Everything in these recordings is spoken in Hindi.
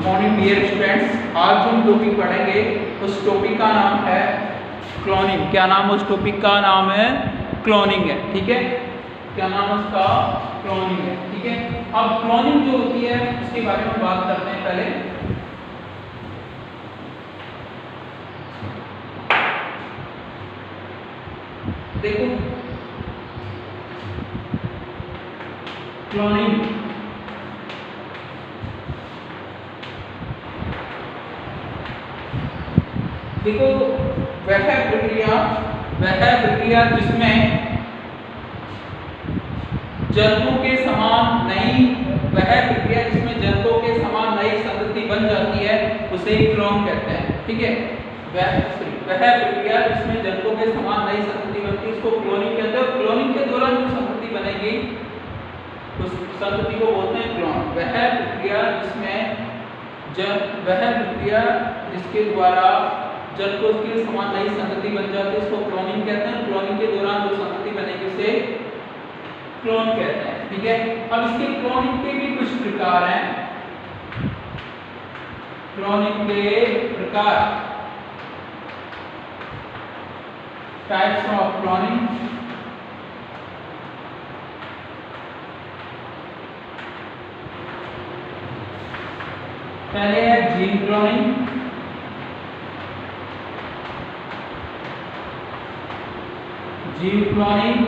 मॉर्निंग डियर स्टूडेंट्स, आज हम टॉपिक पढ़ेंगे। उस टॉपिक का नाम है क्लोनिंग। क्या नाम उस टॉपिक का नाम है? क्लोनिंग है। ठीक है, क्या नाम उसका? क्लोनिंग है। ठीक है, अब क्लोनिंग जो होती है उसके बारे में बात करते हैं। पहले देखो, क्लोनिंग देखो वह प्रक्रिया जिसमें जंतु के समान नई संतति बन जाती है, उसे क्लोन कहते हैं। ठीक है, वह प्रक्रिया जिसमें जंतु के समान नई संतति बनती है, उसको क्लोनिंग कहते हैं। क्लोनिंग के दौरान जो संतति बनेगी उस संतति को बोलते हैं क्लोन। वह प्रक्रिया जिसके द्वारा जंतु के समान नई संतति बन जाती है, उसको क्लोनिंग कहते हैं। क्लोनिंग के दौरान जो संतति बनेगी उसे क्लोन कहते हैं। ठीक है, अब इसके क्लोनिंग के भी कुछ प्रकार हैं। क्लोनिंग के प्रकार, टाइप्स ऑफ क्लोनिंग। पहले है जीन क्लोनिंग। जीव क्लोनिंग,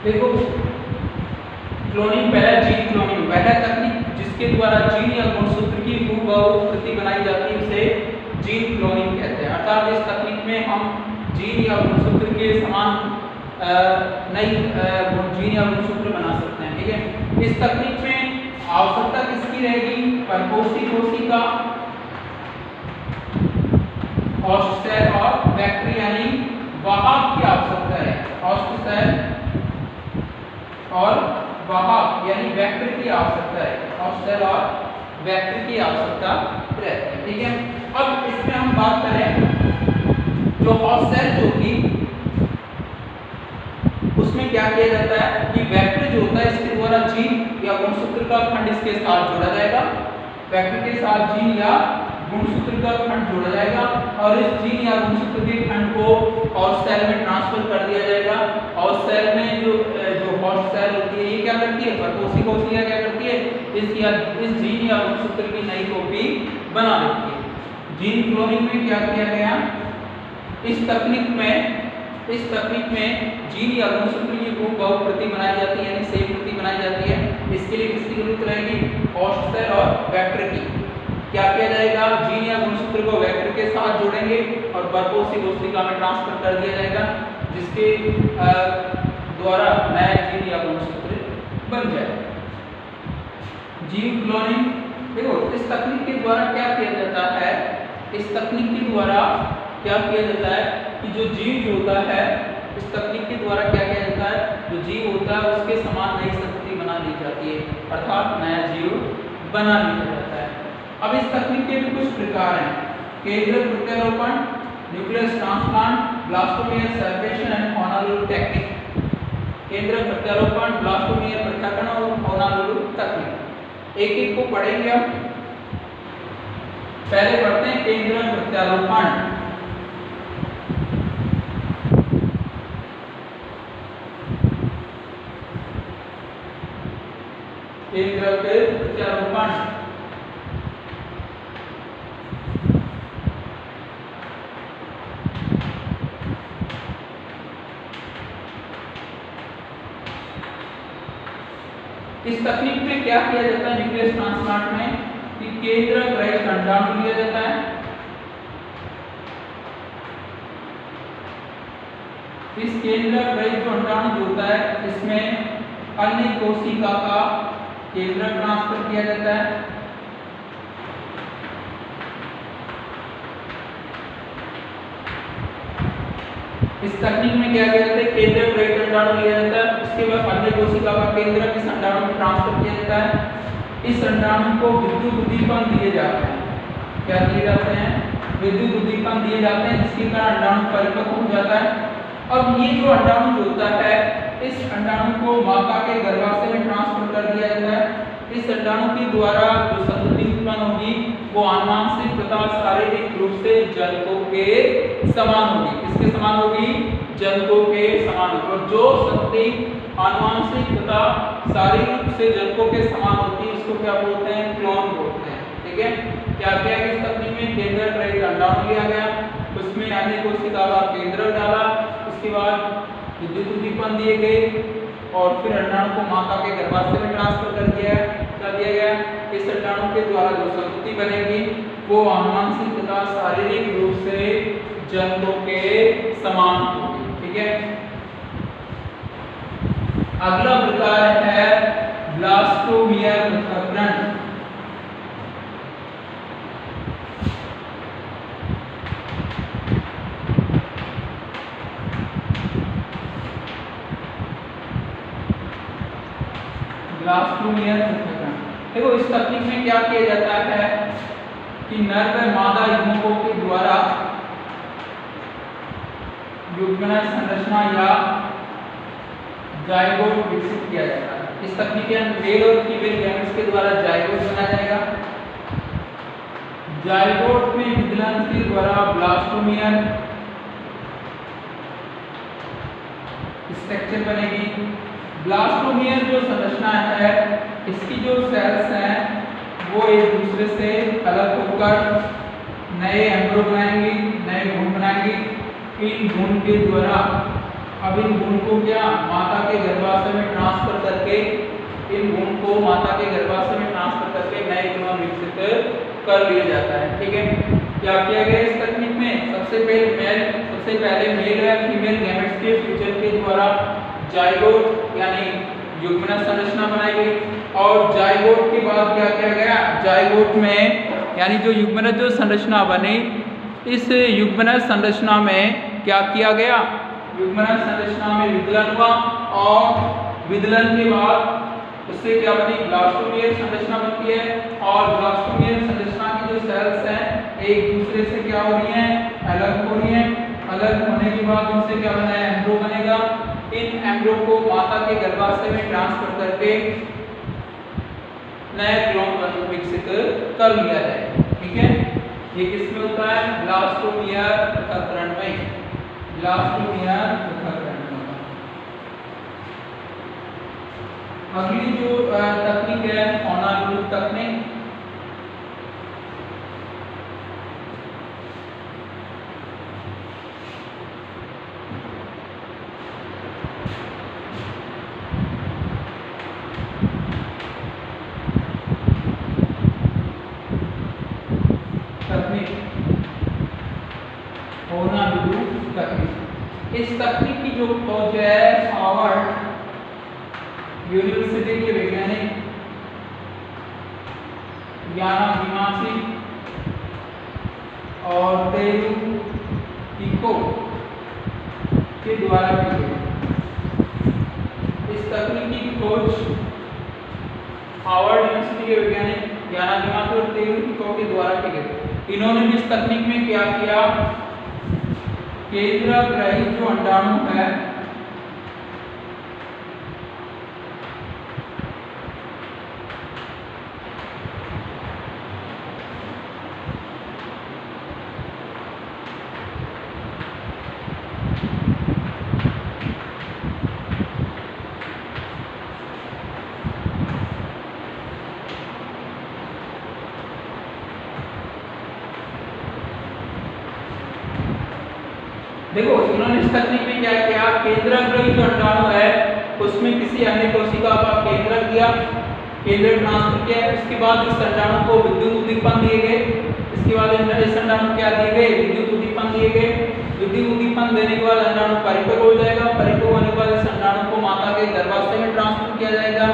देखो क्लोनिंग, पहला जीन क्लोनिंग, वह तकनीक जिसके द्वारा जीन या गुणसूत्र की हूबहू प्रति बनाई जाती है, उसे जीन क्लोनिंग कहते हैं। अर्थात इस तकनीक में हम जीन या गुणसूत्र के समान नई जीन या गुणसूत्र बना सकते हैं। ठीक है, इस तकनीक में आवश्यकता किसकी रहेगी? परपोषी कोशिका, होस्ट सेल और बैक्टीरिया यानी वाहक की आवश्यकता है। होस्ट सेल और वाहक यानी वेक्टर की आवश्यकता है। होस्ट सेल और वेक्टर की आवश्यकता रहती है। ठीक है, अब इसमें हम बात करें जो होस्ट सेल होगी उसमें क्या किया जाता है कि वेक्टर जो होता है इसके द्वारा जीन या गुणसूत्र का खंड इसके साथ जोड़ा जाएगा। वेक्टर के साथ जीन या गुणसूत्र का खंड जोड़ा जाएगा और इस जीन या गुणसूत्र के खंड को होस्ट सेल में ट्रांसफर कर दिया जाएगा। होस्ट सेल में जो होस्ट सेल होती है, ये क्या करती है? परपोषी कोशिका क्या करती है? इस जीन या गुणसूत्र की नई कॉपी बना लेती है। जीन क्लोनिंग में क्या किया गया? इस तकनीक में जीन या गुणसूत्र की हूबहू प्रति बनाई जाती है, यानी सेम प्रति बनाई जाती है। इसके लिए किसकी जरूरत रहेगी? होस्ट सेल और वेक्टर की। क्या किया जाएगा? जीन या गुणसूत्र को वेक्टर के साथ जोड़ेंगे और परपोषी कोशिका में ट्रांसफर कर दिया जाएगा, जिसके द्वारा नया जीन या गुणसूत्र बन जाए। जीन क्लोनिंग, देखो इस तकनीक के द्वारा क्या किया जाता है? इस तकनीक के द्वारा क्या किया जाता है कि जो जीव जो होता है, इस तकनीक के द्वारा क्या किया जाता है? जो जीव होता है उसके समान नई संतति बना ली जाती है, अर्थात नया जीव बना लिया जाता है। अब इस तकनीक के भी कुछ प्रकार हैं। केंद्रक प्रत्यारोपण, nucleus transplant, blastomere separation and Honolulu technique. केंद्रक प्रत्यारोपण, ब्लास्टोमेयर पृथक्करण और होनालुलु तकनीक, एक एक को पढ़ेंगे हम। पहले पढ़ते हैं केंद्रक प्रत्यारोपण। केंद्रक प्रत्यारोपण इस तकनीक में क्या किया जाता है? न्यूक्लियस ट्रांसप्लांट में कि केंद्रक रहित अंडाणु लिया जाता है। इस केंद्रक रहित जो अंडाणु होता है इसमें अन्य कोशिका का केंद्रक ट्रांसफर किया जाता है। इस तकनीक में क्या किया जाता है, केंद्रक रहित अंडाणु लिया जाता है, उसके बाद अन्य कोशिका का केंद्रक इस अंडाणु में ट्रांसफर किया जाता है। इस अंडाणु को विद्युत उद्दीपन दिए जाते हैं। क्या दिए जाते हैं? विद्युत उद्दीपन दिए जाते हैं, जिसके कारण अंडाणु परिपक्व हो जाता है। अब ये जो अंडाणु होता है इस अंडाणु को माता के गर्भाशय में ट्रांसफर कर दिया जाता है। इस अंडाणु के द्वारा जो संतति उत्पन्न होगी वो आनुवंशिक तथा शारीरिक रूप से जनकों के समान होगी। किसके समान होगी? जनकों के समान होगी। और जो संतति आनुवंशिक तथा शारीरिक रूप से जनकों के समान होती है उसको क्या बोलते हैं? क्लोन बोलते हैं। ठीक है, क्या किया गया इस तकनीक में? केंद्रक रहित अंडाणु लिया गया, उसमें अन्य कोशिका का केंद्रक डाला, उसके बाद विद्युत उद्दीपन दिए गए और फिर अंडाणु को माता के गर्भाशय में ट्रांसफर कर दिया गया। इस अंडाणु के द्वारा जो संतति बनेगी वो आनुवंशिक तथा शारीरिक रूप से जनकों के समान होगी। ठीक है, अगला प्रकार है ब्लास्टोमियर पृथक्करण। ब्लास्टोमियर पृथक्करण। देखो इस तकनीक में क्या किया जाता है कि नर व मादा युग्मकों के द्वारा युग्मनज संरचना या जाइगोट विकसित किया जाता है। इस तकनीक में मेल और फीमेल गैमेट्स के द्वारा जाइगोट बनाया जाएगा। जाइगोट में विदलन के द्वारा ब्लास्टोमियर स्ट्रक्चर बनेगी। ब्लास्टोमियर जो संरचना है इसकी जो सेल्स हैं वो एक दूसरे से अलग होकर नए एम्ब्रो बनाएंगी, नए भ्रूण बनाएंगी। इन भ्रूण के द्वारा अब इन भ्रूण को क्या माता के गर्भाशय में ट्रांसफर करके नए क्लोन विकसित कर लिया जाता है। ठीक है, क्या किया गया इस तकनीक में? सबसे पहले मेल या फीमेल गैमेट्स के फ्यूजन के द्वारा जाइगोट यानी युग्मनज संरचना बनाई गई। और जाइगोट के बाद क्या किया गया? जाइगोट में यानी जो युग्मनज जो संरचना बनी, इस युग्मनज संरचना में क्या किया गया? युग्मनज संरचना में विदलन हुआ और विदलन के बाद उससे क्या बनी? ब्लास्टोमियर संरचना बनती है। और ब्लास्टोमियर संरचना की जो सेल्स हैं एक दूसरे से क्या हो रही हैं? अलग हो रही हैं। अलग होने के बाद उनसे क्या बना है? एम्ब्रो बनेगा। इन एम्ब्रो को माता के गर्भाशय में ट्रांसफर करके नए क्लोन विकसित कर लिया जाएगा। ठीक है, ये किसमें होता है? ब्लास्टोमियर पृथक्करण में। ब्लास्टोमियर पृथक्करण में। अगली जो तकनीक है ऑनालूप तकनीक। इस तकनीक की जो खोज है हार्वर्ड यूनिवर्सिटी के वैज्ञानिक याना दिमासी और तेरुतिको के द्वारा की गई। इस तकनीक की खोज हार्वर्ड यूनिवर्सिटी के वैज्ञानिक याना दिमासी और तेरुतिको के द्वारा की गई। इन्होंने इस तकनीक में क्या किया? केंद्रक रहित जो अंडाणु है देखो इन्होंने इस तकनीक में क्या किया? केंद्रक रहित जो अंडाणु है उसमें किसी अन्य कोशिका का केंद्रक दिया केंद्र ट्रांसफर किया। इसके बाद इस अंडाणु को विद्युत उद्दीपन दिए गए। इसके बाद इस अंडाणु क्या दिए गए, विद्युत उद्दीपन दिए गए। विद्युत उद्दीपन देने के बाद अंडाणु परिपक्व हो जाएगा। परिपक्व होने के बाद इस अंडाणु को माता के गर्भाशय में ट्रांसफर किया जाएगा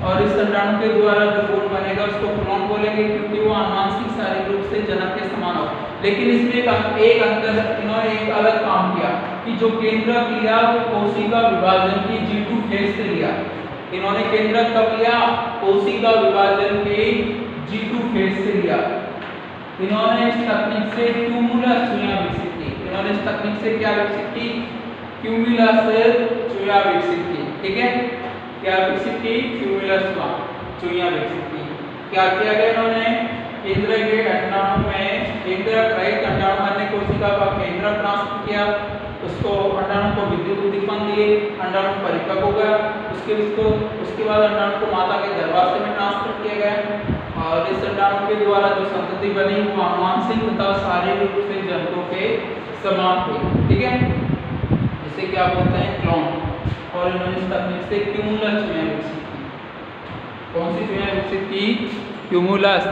और इस अंडाणु के द्वारा जो भ्रूण बनेगा उसको भ्रूण बोलेंगे, क्योंकि वो आनुवंशिक शारीरिक रूप से जनक के समान हो। लेकिन इसमें एक अंतर, इन्होंने एक अलग काम किया कि जो केंद्रक लिया वो कोशिका विभाजन की G2 फेज से लिया। इन्होंने केंद्रक कब लिया, कोशिका विभाजन के G2 फेज से लिया। इन्होंने इस तकनीक से क्यूमुलस चुया विकसित की। इन्होंने इस तकनीक से क्या विकसित की, क्यूमुलस चुया विकसित की। ठीक है, क्या विकसित की, क्यूमुलस चुया विकसित की। क्या किया गया, इन्होंने केंद्र के अंडाणु में केंद्रक रहित अंडाणु अन्य कोशिका का केंद्रक ट्रांसफर किया। उसको अंडाणु को विद्युत उद्दीपन दिए, अंडाणु परिपक्व हो गया। उसके बाद अंडाणु को माता के गर्भाशय में ट्रांसफर किया गया और इस अंडाणु के द्वारा जो संतति बनी वो आनुवंशिक तथा शारीरिक रूप से जनकों के समान थे। ठीक है, जिसे क्या बोलते हैं, क्लोन। और इन्होंने इस तकनीक से क्यूमुलस चुया विकसित की। कौन सी चुया विकसित की, क्यूमुलस